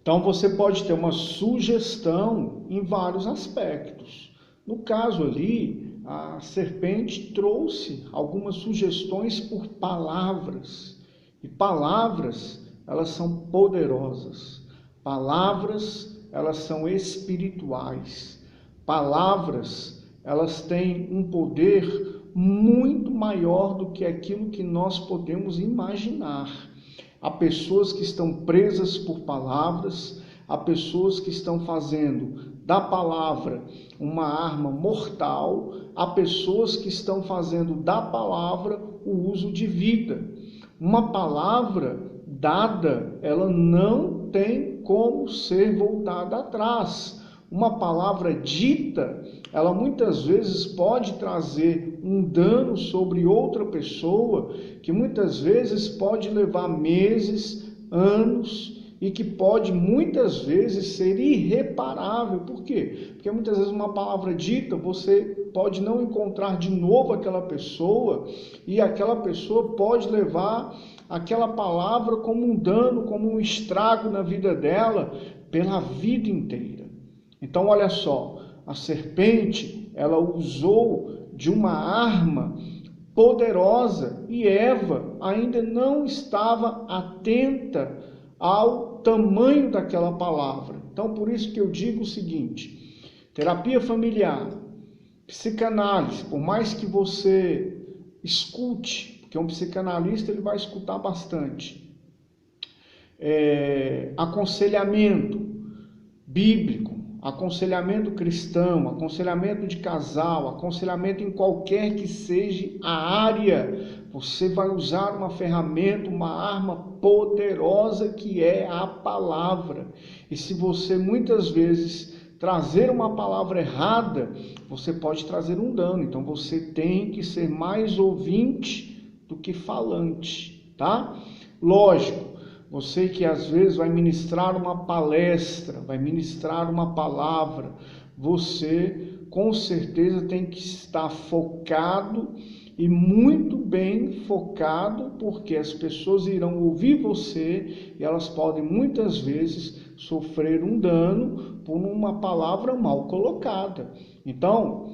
Então você pode ter uma sugestão em vários aspectos. No caso ali, a serpente trouxe algumas sugestões por palavras. E palavras, elas são poderosas. Palavras, elas são espirituais. Palavras, elas têm um poder muito maior do que aquilo que nós podemos imaginar. Há pessoas que estão presas por palavras, há pessoas que estão fazendo da palavra uma arma mortal, há pessoas que estão fazendo da palavra o uso de vida. Uma palavra dada, ela não tem como ser voltada atrás. Uma palavra dita, ela muitas vezes pode trazer um dano sobre outra pessoa, que muitas vezes pode levar meses, anos, e que pode muitas vezes ser irreparável. Por quê? Porque muitas vezes uma palavra dita, você pode não encontrar de novo aquela pessoa, e aquela pessoa pode levar aquela palavra como um dano, como um estrago na vida dela, pela vida inteira. Então, olha só, a serpente, ela usou de uma arma poderosa e Eva ainda não estava atenta ao tamanho daquela palavra. Então, por isso que eu digo o seguinte: terapia familiar, psicanálise, por mais que você escute, porque um psicanalista ele vai escutar bastante, aconselhamento bíblico, aconselhamento cristão, aconselhamento de casal, aconselhamento em qualquer que seja a área, você vai usar uma ferramenta, uma arma poderosa que é a palavra. E se você muitas vezes trazer uma palavra errada, você pode trazer um dano. Então você tem que ser mais ouvinte do que falante, tá? Lógico. Você que às vezes vai ministrar uma palestra, vai ministrar uma palavra, você com certeza tem que estar focado e muito bem focado, porque as pessoas irão ouvir você e elas podem muitas vezes sofrer um dano por uma palavra mal colocada. Então,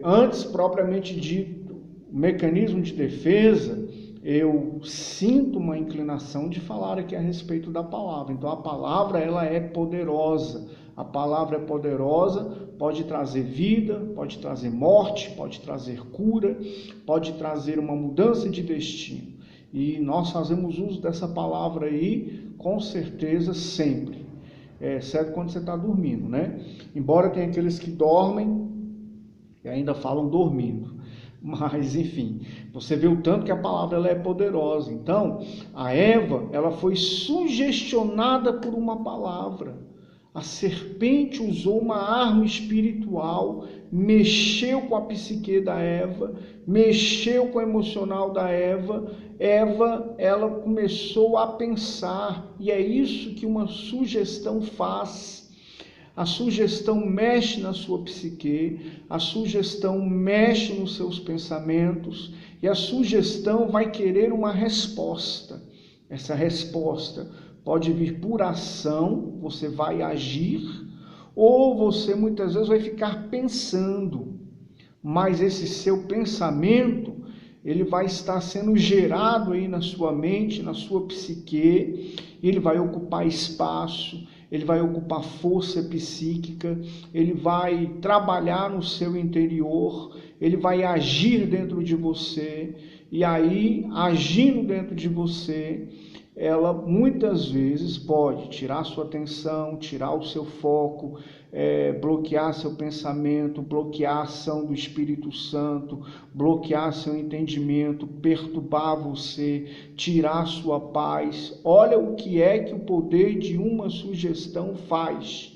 antes propriamente dito, o mecanismo de defesa, eu sinto uma inclinação de falar aqui a respeito da palavra. Então a palavra ela é poderosa. A palavra é poderosa, pode trazer vida, pode trazer morte, pode trazer cura, pode trazer uma mudança de destino. E nós fazemos uso dessa palavra aí com certeza sempre. Exceto quando você está dormindo, né? Embora tenha aqueles que dormem e ainda falam dormindo. Mas, enfim, você vê o tanto que a palavra ela é poderosa. Então, a Eva, ela foi sugestionada por uma palavra. A serpente usou uma arma espiritual, mexeu com a psique da Eva, mexeu com o emocional da Eva. Eva, ela começou a pensar, e é isso que uma sugestão faz. A sugestão mexe na sua psique, a sugestão mexe nos seus pensamentos e a sugestão vai querer uma resposta. Essa resposta pode vir por ação, você vai agir, ou você muitas vezes vai ficar pensando, mas esse seu pensamento, ele vai estar sendo gerado aí na sua mente, na sua psique, ele vai ocupar espaço, ele vai ocupar força psíquica, ele vai trabalhar no seu interior, ele vai agir dentro de você, e aí, agindo dentro de você, ela muitas vezes pode tirar sua atenção, tirar o seu foco, bloquear seu pensamento, bloquear a ação do Espírito Santo, bloquear seu entendimento, perturbar você, tirar sua paz. Olha o que é que o poder de uma sugestão faz.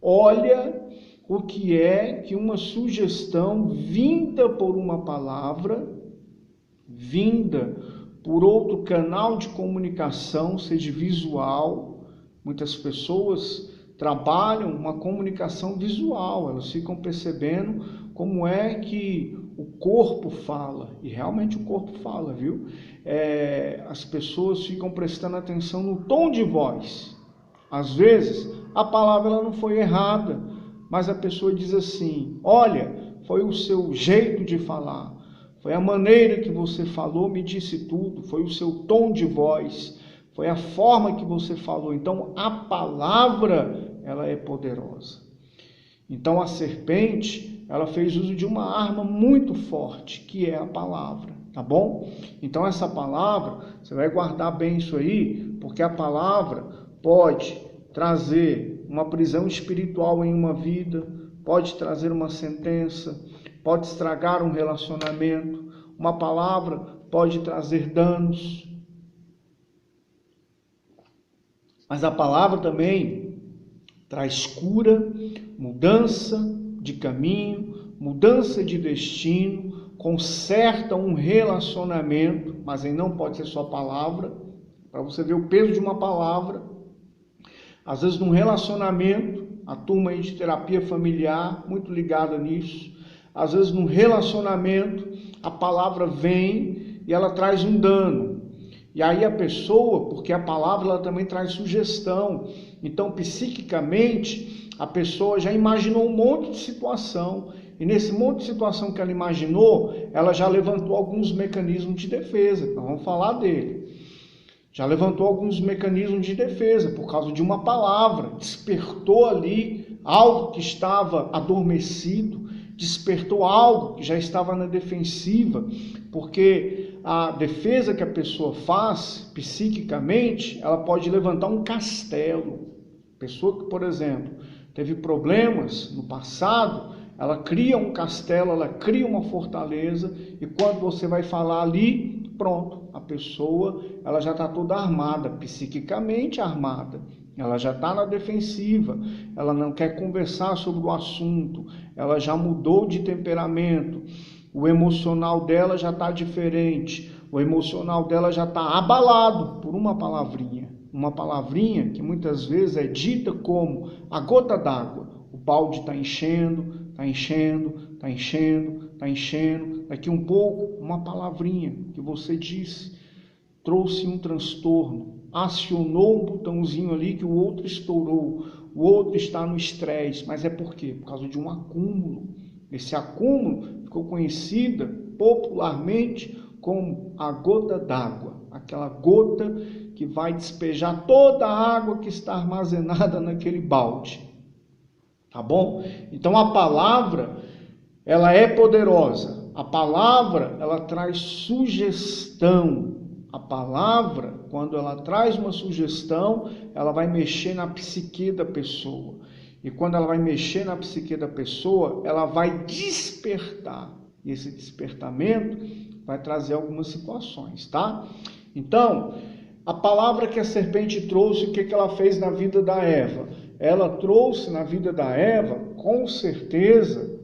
Olha o que é que uma sugestão vinda por uma palavra, vinda por outro canal de comunicação, seja visual. Muitas pessoas trabalham uma comunicação visual, elas ficam percebendo como é que o corpo fala, e realmente o corpo fala, viu? As pessoas ficam prestando atenção no tom de voz, Às vezes, a palavra ela não foi errada, mas a pessoa diz assim: olha, foi o seu jeito de falar, foi a maneira que você falou, me disse tudo, foi o seu tom de voz, foi a forma que você falou. Então, a palavra, ela é poderosa. Então, a serpente, ela fez uso de uma arma muito forte, que é a palavra, tá bom? Então, essa palavra, você vai guardar bem isso aí, porque a palavra pode trazer uma prisão espiritual em uma vida, pode trazer uma sentença, pode estragar um relacionamento, uma palavra pode trazer danos. Mas a palavra também traz cura, mudança de caminho, mudança de destino, conserta um relacionamento, mas aí não pode ser só palavra, para você ver o peso de uma palavra. Às vezes num relacionamento, a turma aí de terapia familiar, muito ligada nisso, às vezes num relacionamento, a palavra vem e ela traz um dano. E aí a pessoa, porque a palavra ela também traz sugestão, então psiquicamente a pessoa já imaginou um monte de situação, e nesse monte de situação que ela imaginou, ela já levantou alguns mecanismos de defesa, nós vamos falar dele. Já levantou alguns mecanismos de defesa por causa de uma palavra, despertou ali algo que estava adormecido, despertou algo que já estava na defensiva, porque a defesa que a pessoa faz psiquicamente, ela pode levantar um castelo. Pessoa que, por exemplo, teve problemas no passado, ela cria um castelo, ela cria uma fortaleza, e quando você vai falar ali, pronto, a pessoa ela já está toda armada, psiquicamente armada, ela já está na defensiva, ela não quer conversar sobre o assunto, ela já mudou de temperamento, o emocional dela já está diferente, o emocional dela já está abalado por uma palavrinha que muitas vezes é dita como a gota d'água. O balde está enchendo, está enchendo, está enchendo, está enchendo. Daqui um pouco, uma palavrinha que você disse trouxe um transtorno, acionou um botãozinho ali que o outro estourou, o outro está no estresse. Mas é por quê? Por causa de um acúmulo. Esse acúmulo ficou conhecida popularmente como a gota d'água, aquela gota que vai despejar toda a água que está armazenada naquele balde. Tá bom? Então a palavra, ela é poderosa. A palavra, ela traz sugestão. A palavra, quando ela traz uma sugestão, ela vai mexer na psique da pessoa. E quando ela vai mexer na psique da pessoa, ela vai despertar. E esse despertamento vai trazer algumas situações, tá? Então, a palavra que a serpente trouxe, o que ela fez na vida da Eva? Ela trouxe na vida da Eva, com certeza,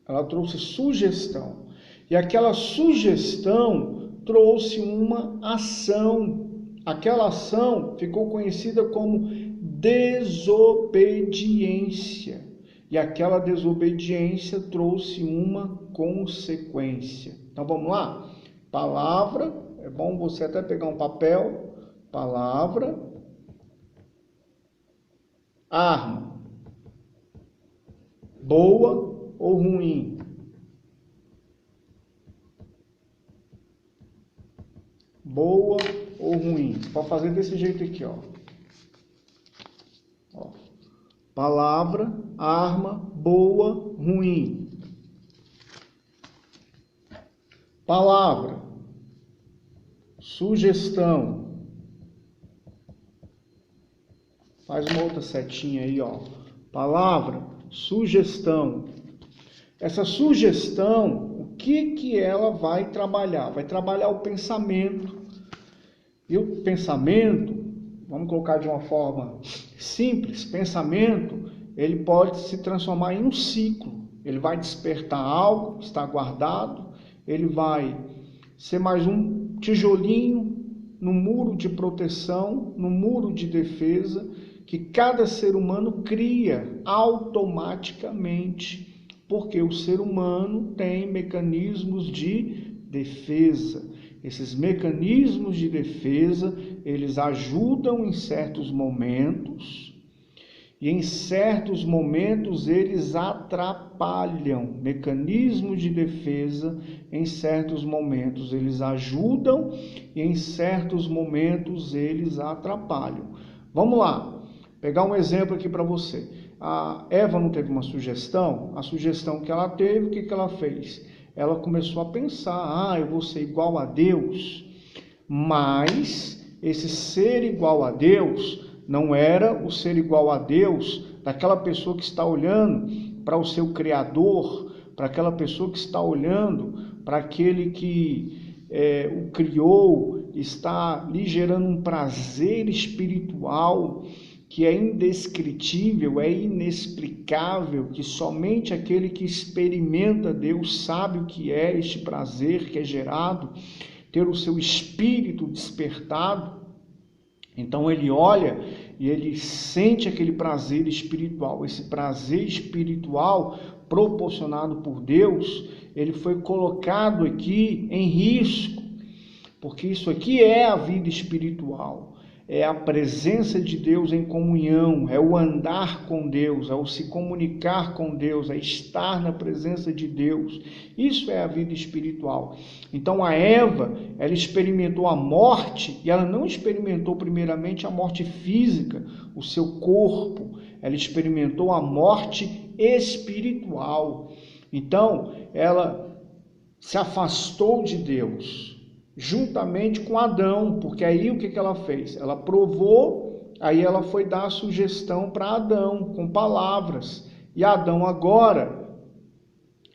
ela trouxe sugestão. E aquela sugestão trouxe uma ação. Aquela ação ficou conhecida como desobediência. E aquela desobediência trouxe uma consequência. Então vamos lá? Palavra, é bom você até pegar um papel. Palavra, arma, boa ou ruim? Boa ou ruim? Pode fazer desse jeito aqui, ó. Palavra, arma, boa, ruim. Palavra, sugestão. Faz uma outra setinha aí, ó. Palavra, sugestão. Essa sugestão, o que ela vai trabalhar? Vai trabalhar o pensamento. E o pensamento, vamos colocar de uma forma simples, pensamento, ele pode se transformar em um ciclo. Ele vai despertar algo que está guardado, ele vai ser mais um tijolinho no muro de proteção, no muro de defesa, que cada ser humano cria automaticamente, porque o ser humano tem mecanismos de defesa. Esses mecanismos de defesa, eles ajudam em certos momentos e em certos momentos eles atrapalham. Mecanismos de defesa, em certos momentos eles ajudam e em certos momentos eles atrapalham. Vamos lá, pegar um exemplo aqui para você. A Eva não teve uma sugestão? A sugestão que ela teve, o que ela fez? Ela começou a pensar, eu vou ser igual a Deus, mas esse ser igual a Deus não era o ser igual a Deus daquela pessoa que está olhando para o seu Criador, para aquela pessoa que está olhando para aquele que o criou, está lhe gerando um prazer espiritual que é indescritível, é inexplicável, que somente aquele que experimenta Deus sabe o que é este prazer que é gerado, ter o seu espírito despertado. Então ele olha e ele sente aquele prazer espiritual. Esse prazer espiritual proporcionado por Deus, ele foi colocado aqui em risco, porque isso aqui é a vida espiritual. É a presença de Deus em comunhão, é o andar com Deus, é o se comunicar com Deus, é estar na presença de Deus. Isso é a vida espiritual. Então a Eva, ela experimentou a morte e ela não experimentou primeiramente a morte física, o seu corpo. Ela experimentou a morte espiritual. Então ela se afastou de Deus, juntamente com Adão, porque aí o que ela fez? Ela provou, aí ela foi dar a sugestão para Adão, com palavras, e Adão agora,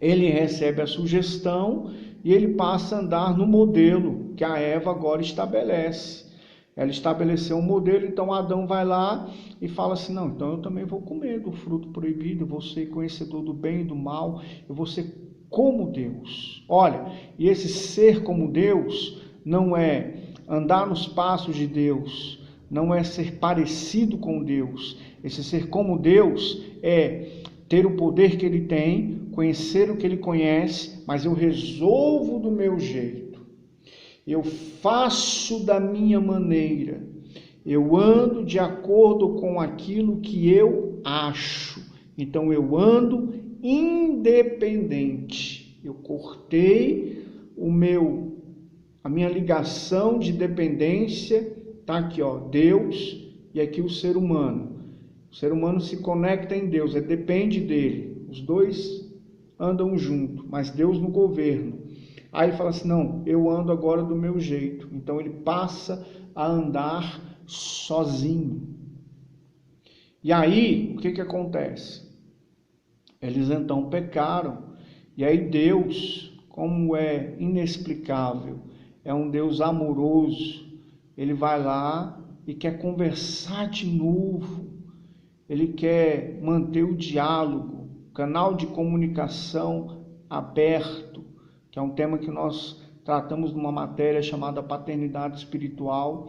ele recebe a sugestão e ele passa a andar no modelo que a Eva agora estabelece. Ela estabeleceu um modelo, então Adão vai lá e fala assim, não, então eu também vou comer do fruto proibido, eu vou ser conhecedor do bem e do mal, eu vou ser como Deus. Olha, e esse ser como Deus não é andar nos passos de Deus, não é ser parecido com Deus. Esse ser como Deus é ter o poder que ele tem, conhecer o que ele conhece, mas eu resolvo do meu jeito. Eu faço da minha maneira. Eu ando de acordo com aquilo que eu acho. Então eu ando independente. Eu cortei a minha ligação de dependência, tá aqui, Deus e aqui o ser humano. O ser humano se conecta em Deus, depende dele. Os dois andam junto, mas Deus no governo. Aí ele fala assim, não, eu ando agora do meu jeito. Então ele passa a andar sozinho. E aí, o que acontece? Eles então pecaram, e aí Deus, como é inexplicável, é um Deus amoroso, ele vai lá e quer conversar de novo, ele quer manter o diálogo, canal de comunicação aberto, que é um tema que nós tratamos numa matéria chamada paternidade espiritual,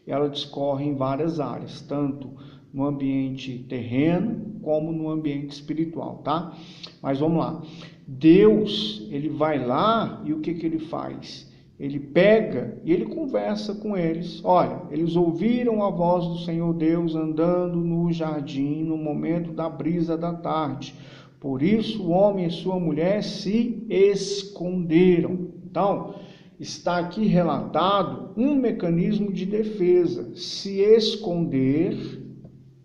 e ela discorre em várias áreas, tanto no ambiente terreno, como no ambiente espiritual, tá? Mas vamos lá. Deus, ele vai lá e o que ele faz? Ele pega e ele conversa com eles. Olha, eles ouviram a voz do Senhor Deus andando no jardim no momento da brisa da tarde. Por isso o homem e sua mulher se esconderam. Então, está aqui relatado um mecanismo de defesa. Se esconder,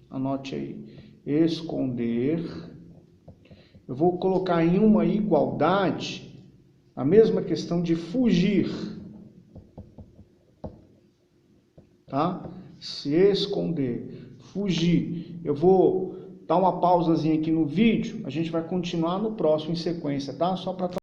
anote aí, esconder. Eu vou colocar em uma igualdade a mesma questão de fugir, tá? Se esconder, fugir. Eu vou dar uma pausazinha aqui no vídeo, a gente vai continuar no próximo em sequência, tá? Só para